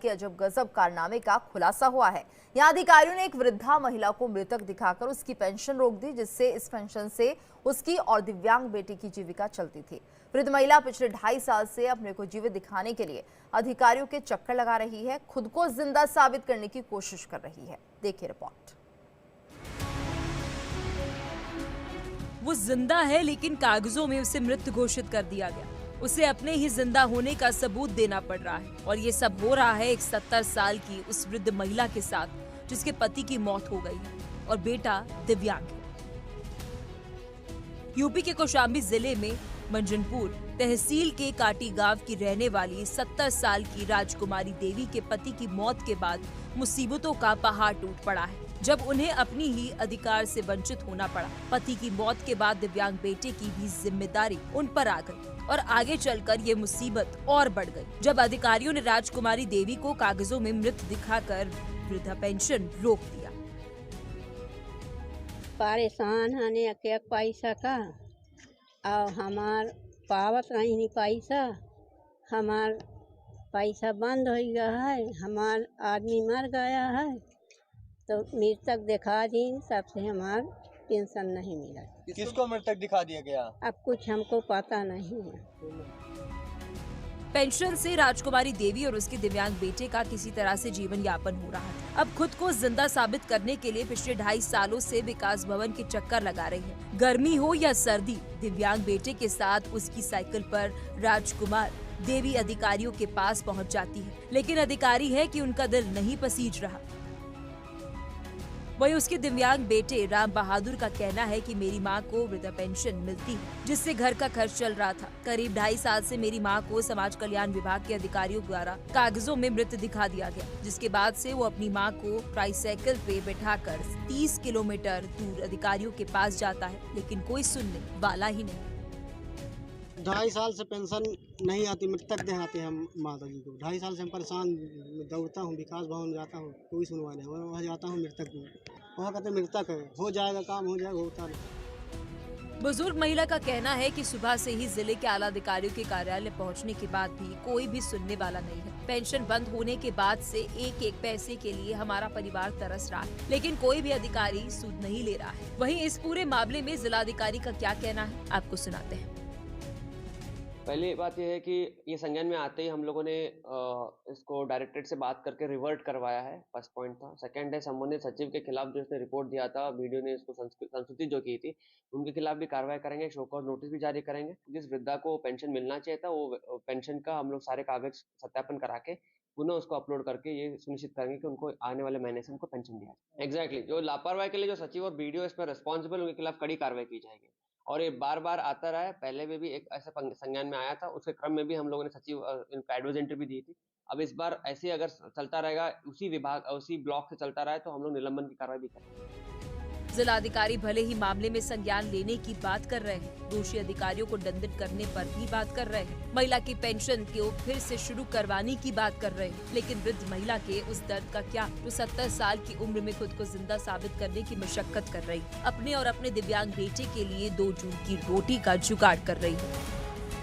के अजब गजब कारनामे का खुलासा हुआ है। यहाँ अधिकारियों ने एक वृद्धा महिला को मृतक दिखाकर उसकी पेंशन रोक दी, जिससे इस पेंशन से उसकी और दिव्यांग बेटी की जीविका चलती थी। वृद्ध महिला पिछले 2.5 साल से अपने को जीवित दिखाने के लिए अधिकारियों के चक्कर लगा रही है, खुद को जिंदा साबित करने की कोशिश कर रही है। देखिए रिपोर्ट। वो जिंदा है, लेकिन कागजों में उसे मृत घोषित कर दिया गया। उसे अपने ही जिंदा होने का सबूत देना पड़ रहा है, और ये सब हो रहा है एक 70 साल की उस वृद्ध महिला के साथ, जिसके पति की मौत हो गई है और बेटा दिव्यांग है। यूपी के कौशाम्बी जिले में मंजनपुर तहसील के काटी गांव की रहने वाली 70 साल की राजकुमारी देवी के पति की मौत के बाद मुसीबतों का पहाड़ टूट पड़ा है, जब उन्हें अपनी ही अधिकार से वंचित होना पड़ा। पति की मौत के बाद दिव्यांग बेटे की भी जिम्मेदारी उन पर आ गई और आगे चलकर ये मुसीबत और बढ़ गई, जब अधिकारियों ने राजकुमारी देवी को कागजों में मृत दिखाकर वृद्धा पेंशन रोक दिया। परेशान हने के पैसा का और हमार पावत नहीं पैसा, हमार पैसा बंद हो गया है, हमार आदमी मर गया है, तो मृतक दिखा दी, तब से हमार पेंशन नहीं मिला। किसको मृतक दिखा दिया गया? अब कुछ हमको पता नहीं है। पेंशन से राजकुमारी देवी और उसके दिव्यांग बेटे का किसी तरह से जीवन यापन हो रहा था। अब खुद को जिंदा साबित करने के लिए पिछले 2.5 सालों से विकास भवन के चक्कर लगा रही है। गर्मी हो या सर्दी, दिव्यांग बेटे के साथ उसकी साइकिल पर राजकुमार देवी अधिकारियों के पास पहुंच जाती है, लेकिन अधिकारी है कि उनका दिल नहीं पसीज रहा। वही उसके दिव्यांग बेटे राम बहादुर का कहना है कि मेरी मां को वृद्धा पेंशन मिलती है, जिससे घर का खर्च चल रहा था। करीब 2.5 साल से मेरी मां को समाज कल्याण विभाग के अधिकारियों द्वारा कागजों में मृत दिखा दिया गया, जिसके बाद से वो अपनी मां को ट्राईसाइकिल पे बैठाकर 30 किलोमीटर दूर अधिकारियों के पास जाता है, लेकिन कोई सुनने वाला ही नहीं। 2.5 साल से पेंशन नहीं आती, मृतक देहाते हैं माता जी को। 2.5 साल से हम परेशान, दौड़ता हूँ, विकास भवन जाता हूँ, कोई सुनवाई नहीं। वहाँ जाता हूँ मृतक, वहाँ कहते मृतक है, हो जाएगा काम, हो जाएगा, होता नहीं। बुजुर्ग महिला का कहना है कि सुबह से ही जिले के आला अधिकारियों के कार्यालय पहुंचने के बाद भी कोई भी सुनने वाला नहीं है। पेंशन बंद होने के बाद से एक एक पैसे के लिए हमारा परिवार तरस रहा है, लेकिन कोई भी अधिकारी सूद नहीं ले रहा है। वहीं इस पूरे मामले में जिलाधिकारी का क्या कहना है, आपको सुनाते हैं। पहली बात यह है कि ये संज्ञान में आते ही हम लोगों ने इसको डायरेक्टरेट से बात करके रिवर्ट करवाया है, फर्स्ट पॉइंट था। सेकंड है, संबंधित सचिव के खिलाफ जो इसने रिपोर्ट दिया था, वीडियो ने इसको संस्तुति जो की थी, उनके खिलाफ भी कार्रवाई करेंगे, शो कॉज नोटिस भी जारी करेंगे। जिस वृद्धा को पेंशन मिलना चाहिए था, वो पेंशन का हम लोग सारे कागज सत्यापन करा के पुनः उसको अपलोड करके ये सुनिश्चित करेंगे कि उनको आने वाले महीने से उनको पेंशन दिया जाए। एग्जैक्टली, जो लापरवाही के लिए जो सचिव और वीडियो इस पर रिस्पॉन्सिबल, उनके खिलाफ कड़ी कार्रवाई की जाएगी। और ये बार बार आता रहा है, पहले में भी एक ऐसा संज्ञान में आया था, उसके क्रम में भी हम लोगों ने सचिव इनको एडवाइस एंट्री भी दी थी। अब इस बार ऐसे अगर चलता रहेगा, उसी विभाग उसी ब्लॉक से चलता रहा है, तो हम लोग निलंबन की कार्रवाई भी करेंगे। जिलाधिकारी भले ही मामले में संज्ञान लेने की बात कर रहे हैं, दोषी अधिकारियों को दंडित करने पर भी बात कर रहे हैं, महिला की पेंशन को फिर से शुरू करवाने की बात कर रहे हैं, लेकिन वृद्ध महिला के उस दर्द का क्या, जो 70 साल की उम्र में खुद को जिंदा साबित करने की मशक्कत कर रही, अपने और अपने दिव्यांग बेटे के लिए 2 जून की रोटी का जुगाड़ कर रही है।